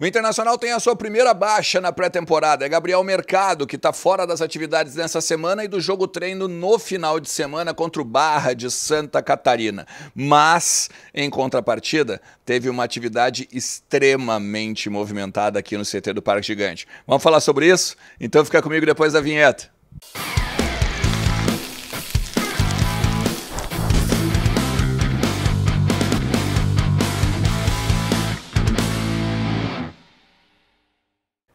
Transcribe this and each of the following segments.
O Internacional tem a sua primeira baixa na pré-temporada. É Gabriel Mercado, que está fora das atividades nessa semana e do jogo treino no final de semana contra o Barra de Santa Catarina. Mas, em contrapartida, teve uma atividade extremamente movimentada aqui no CT do Parque Gigante. Vamos falar sobre isso? Então fica comigo depois da vinheta.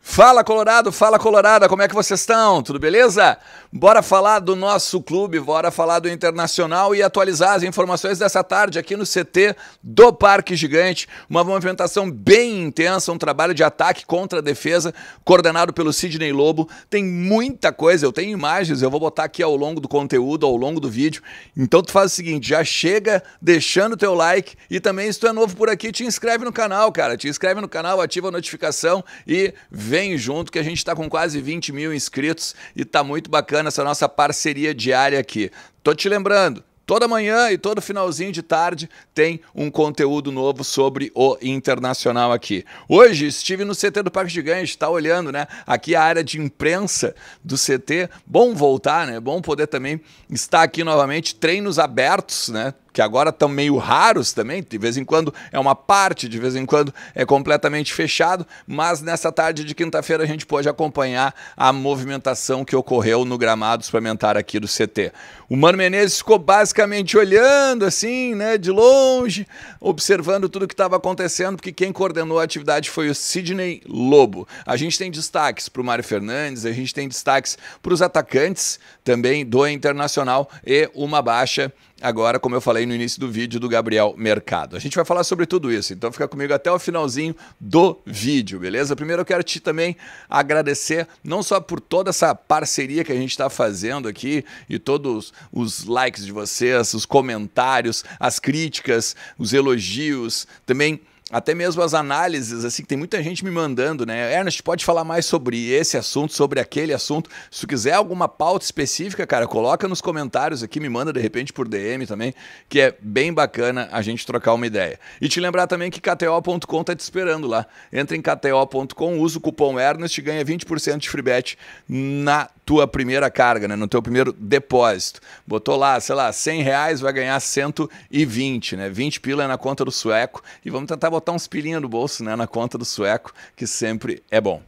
Fala Colorado, fala Colorada, como é que vocês estão? Tudo beleza? Bora falar do nosso clube, bora falar do Internacional e atualizar as informações dessa tarde aqui no CT do Parque Gigante. Uma movimentação bem intensa, um trabalho de ataque contra a defesa, coordenado pelo Sidney Lobo. Tem muita coisa, eu tenho imagens, eu vou botar aqui ao longo do conteúdo, ao longo do vídeo. Então tu faz o seguinte, já chega deixando o teu like e também se tu é novo por aqui, te inscreve no canal, cara. Te inscreve no canal, ativa a notificação e vem junto que a gente está com quase 20 mil inscritos e tá muito bacana essa nossa parceria diária aqui. Tô te lembrando, toda manhã e todo finalzinho de tarde tem um conteúdo novo sobre o Internacional aqui. Hoje estive no CT do Parque Gigante, tá olhando, né? Aqui a área de imprensa do CT. Bom voltar, né? Bom poder também estar aqui novamente, treinos abertos, né? Que agora estão meio raros também, de vez em quando é uma parte, de vez em quando é completamente fechado, mas nessa tarde de quinta-feira a gente pôde acompanhar a movimentação que ocorreu no gramado suplementar aqui do CT. O Mano Menezes ficou basicamente olhando assim, né, de longe, observando tudo o que estava acontecendo, porque quem coordenou a atividade foi o Sidney Lobo. A gente tem destaques para o Mário Fernandes, a gente tem destaques para os atacantes também do Internacional e uma baixa agora, como eu falei no início do vídeo, do Gabriel Mercado. A gente vai falar sobre tudo isso, então fica comigo até o finalzinho do vídeo, beleza? Primeiro eu quero te também agradecer, não só por toda essa parceria que a gente está fazendo aqui, e todos os likes de vocês, os comentários, as críticas, os elogios, também até mesmo as análises, assim, que tem muita gente me mandando, né? Ernest, pode falar mais sobre esse assunto, sobre aquele assunto. Se tu quiser alguma pauta específica, cara, coloca nos comentários aqui, me manda de repente por DM também, que é bem bacana a gente trocar uma ideia. E te lembrar também que KTO.com tá te esperando lá. Entra em KTO.com, usa o cupom Ernest e ganha 20% de free bet na tua primeira carga, né? No teu primeiro depósito. Botou lá, sei lá, R$100, vai ganhar 120, né? 20 pila na conta do sueco e vamos tentar botar uns pilinhos no bolso, né, na conta do sueco, que sempre é bom.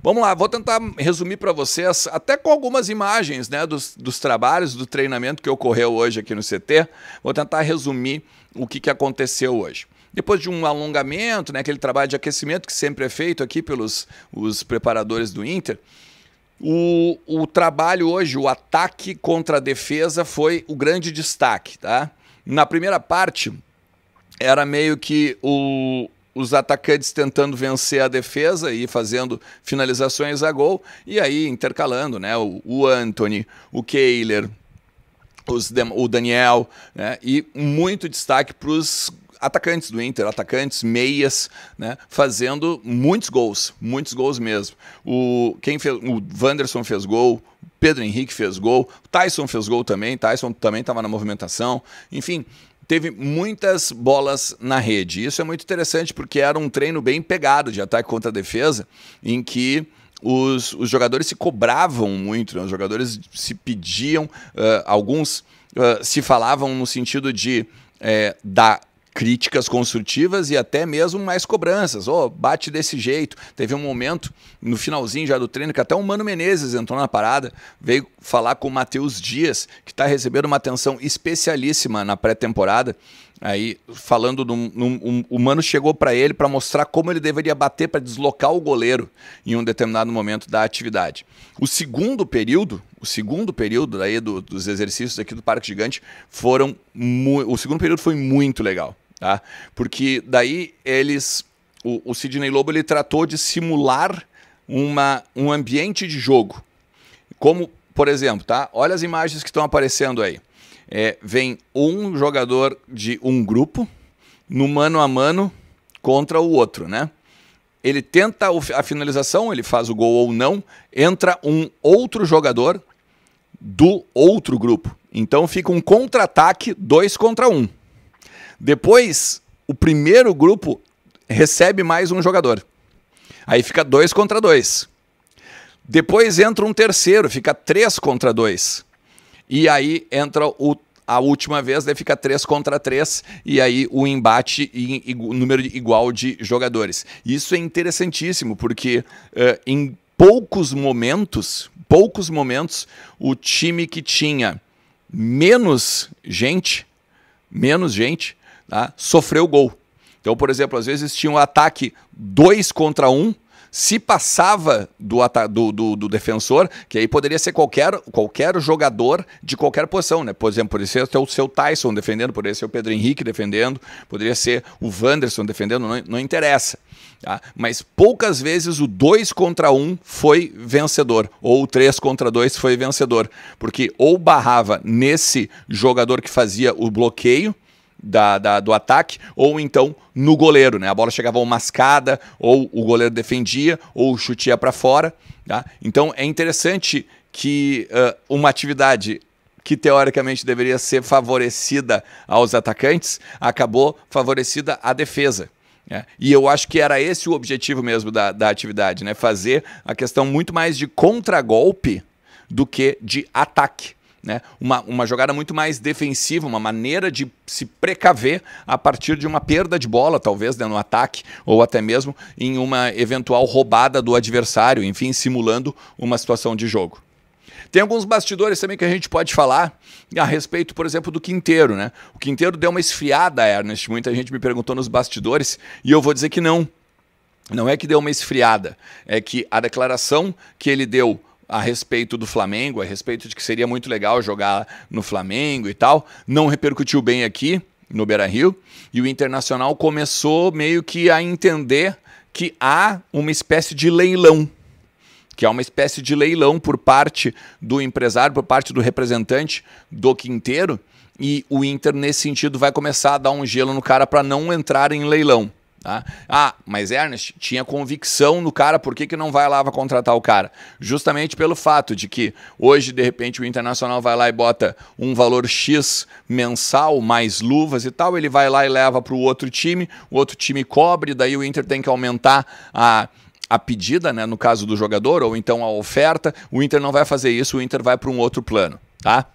Vamos lá, vou tentar resumir para vocês, até com algumas imagens, né, dos trabalhos, do treinamento que ocorreu hoje aqui no CT. Vou tentar resumir o que aconteceu hoje. Depois de um alongamento, né, aquele trabalho de aquecimento que sempre é feito aqui pelos os preparadores do Inter, o trabalho hoje, o ataque contra a defesa foi o grande destaque, tá? Na primeira parte, era meio que os atacantes tentando vencer a defesa e fazendo finalizações a gol, e aí intercalando, né, o Anthony, o Kehler, o Daniel, né, e muito destaque para os atacantes do Inter, atacantes, meias, né, fazendo muitos gols mesmo. O Wanderson fez gol, o Pedro Henrique fez gol, o Tyson fez gol também, Tyson também estava na movimentação, enfim, teve muitas bolas na rede. Isso é muito interessante porque era um treino bem pegado de ataque contra a defesa, em que os jogadores se cobravam muito, né? Os jogadores se pediam, alguns se falavam no sentido de dar críticas construtivas e até mesmo mais cobranças. Bate desse jeito. Teve um momento no finalzinho já do treino que até o Mano Menezes entrou na parada, veio falar com o Matheus Dias, que está recebendo uma atenção especialíssima na pré-temporada. Aí, falando, o Mano chegou para ele para mostrar como ele deveria bater para deslocar o goleiro em um determinado momento da atividade. O segundo período daí dos exercícios aqui do Parque Gigante o segundo período foi muito legal, tá? Porque daí o Sidney Lobo ele tratou de simular um ambiente de jogo, como, por exemplo, tá? Olha as imagens que estão aparecendo aí. Vem um jogador de um grupo no mano a mano contra o outro, né? Ele tenta a finalização, ele faz o gol ou não, entra um outro jogador do outro grupo. Então fica um contra-ataque 2 contra 1. Depois, o primeiro grupo recebe mais um jogador. Aí fica 2 contra 2. Depois entra um terceiro, fica 3 contra 2. E aí entra a última vez, daí fica 3 contra 3, e aí o embate em número igual de jogadores. Isso é interessantíssimo, porque em poucos momentos, o time que tinha menos gente, tá, sofreu gol. Então, por exemplo, às vezes tinha um ataque 2 contra 1, se passava do defensor, que aí poderia ser qualquer jogador de qualquer posição, né? Por exemplo, poderia ser o seu Tyson defendendo, poderia ser o Pedro Henrique defendendo, poderia ser o Wanderson defendendo, não interessa. Tá? Mas poucas vezes o 2 contra 1 foi vencedor, ou o 3 contra 2 foi vencedor, porque ou barrava nesse jogador que fazia o bloqueio do ataque, ou então no goleiro, né? A bola chegava ou mascada, ou o goleiro defendia, ou o chute ia para fora. Tá? Então é interessante que uma atividade que teoricamente deveria ser favorecida aos atacantes, acabou favorecida à defesa. Né? E eu acho que era esse o objetivo mesmo da atividade, né? Fazer a questão muito mais de contragolpe do que de ataque. Né? Uma jogada muito mais defensiva, uma maneira de se precaver a partir de uma perda de bola, talvez, né, no ataque, ou até mesmo em uma eventual roubada do adversário, enfim, simulando uma situação de jogo. Tem alguns bastidores também que a gente pode falar a respeito, por exemplo, do Quinteiro. Né? O Quinteiro deu uma esfriada, Ernest, muita gente me perguntou nos bastidores, e eu vou dizer que não. Não é que deu uma esfriada, é que a declaração que ele deu a respeito do Flamengo, a respeito de que seria muito legal jogar no Flamengo e tal, não repercutiu bem aqui no Beira-Rio, e o Internacional começou meio que a entender que há uma espécie de leilão, por parte do empresário, por parte do representante do Quinteiro, e o Inter, nesse sentido, vai começar a dar um gelo no cara para não entrar em leilão. Tá? Ah, mas Ernest, tinha convicção no cara, por que não vai lá para contratar o cara? Justamente pelo fato de que hoje, de repente, o Internacional vai lá e bota um valor X mensal, mais luvas e tal, ele vai lá e leva para o outro time cobre, daí o Inter tem que aumentar a pedida, né, no caso do jogador, ou então a oferta. O Inter não vai fazer isso, o Inter vai para um outro plano. Tá?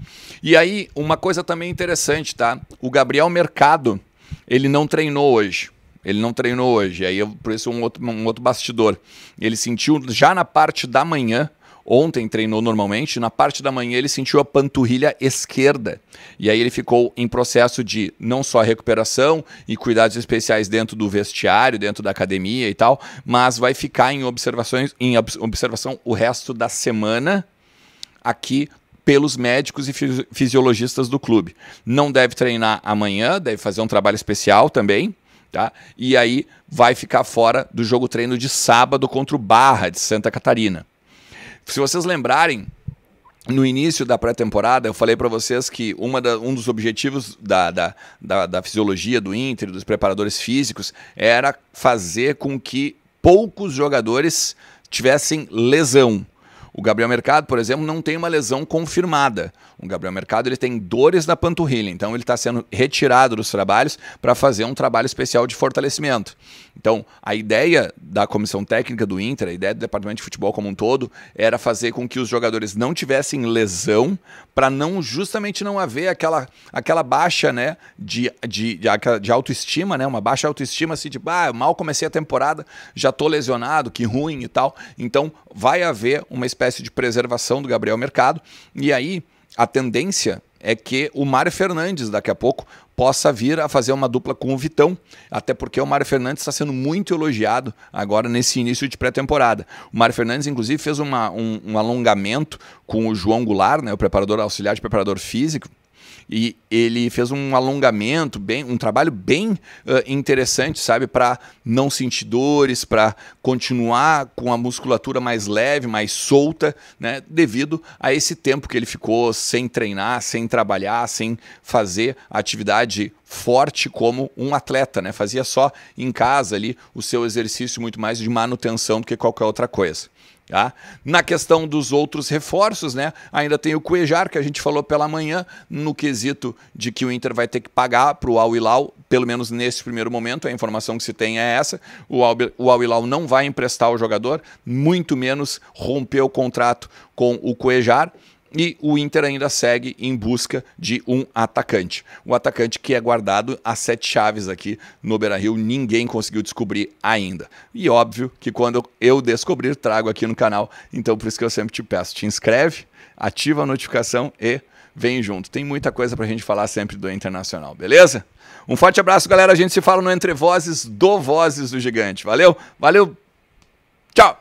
E aí, uma coisa também interessante, tá? O Gabriel Mercado, ele não treinou hoje. Aí por isso um outro bastidor. Ele sentiu já na parte da manhã, ontem treinou normalmente, na parte da manhã ele sentiu a panturrilha esquerda. E aí ele ficou em processo de não só recuperação e cuidados especiais dentro do vestiário, dentro da academia e tal, mas vai ficar em observação o resto da semana aqui pelos médicos e fisiologistas do clube. Não deve treinar amanhã, deve fazer um trabalho especial também. Tá? E aí vai ficar fora do jogo treino de sábado contra o Barra de Santa Catarina. Se vocês lembrarem, no início da pré-temporada, eu falei para vocês que um dos objetivos da fisiologia do Inter, dos preparadores físicos, era fazer com que poucos jogadores tivessem lesão. O Gabriel Mercado, por exemplo, não tem uma lesão confirmada. O Gabriel Mercado ele tem dores na panturrilha, então ele está sendo retirado dos trabalhos para fazer um trabalho especial de fortalecimento. Então, a ideia da comissão técnica do Inter, a ideia do departamento de futebol como um todo, era fazer com que os jogadores não tivessem lesão, para justamente não haver aquela baixa, né, de autoestima, né, uma baixa autoestima assim, tipo, mal comecei a temporada, já estou lesionado, que ruim e tal. Então, vai haver uma espécie de preservação do Gabriel Mercado, e aí a tendência é que o Mário Fernandes, daqui a pouco, possa vir a fazer uma dupla com o Vitão, até porque o Mário Fernandes está sendo muito elogiado agora nesse início de pré-temporada. O Mário Fernandes, inclusive, fez um alongamento com o João Goulart, né, o preparador auxiliar de preparador físico, e ele fez um alongamento, um trabalho bem interessante, sabe, para não sentir dores, para continuar com a musculatura mais leve, mais solta, né, devido a esse tempo que ele ficou sem treinar, sem trabalhar, sem fazer atividade forte como um atleta, né, fazia só em casa ali o seu exercício muito mais de manutenção do que qualquer outra coisa. Tá? Na questão dos outros reforços, né, ainda tem o Cuejar, que a gente falou pela manhã, no quesito de que o Inter vai ter que pagar para o Al Hilal pelo menos nesse primeiro momento, a informação que se tem é essa. O Al Hilal não vai emprestar o jogador, muito menos romper o contrato com o Cuéllar. E o Inter ainda segue em busca de um atacante. O atacante que é guardado a 7 chaves aqui no Beira-Rio, ninguém conseguiu descobrir ainda. E óbvio que quando eu descobrir, trago aqui no canal. Então por isso que eu sempre te peço, te inscreve, ativa a notificação e vem junto. Tem muita coisa pra gente falar sempre do Internacional, beleza? Um forte abraço, galera. A gente se fala no Entre Vozes do Gigante. Valeu, valeu, tchau!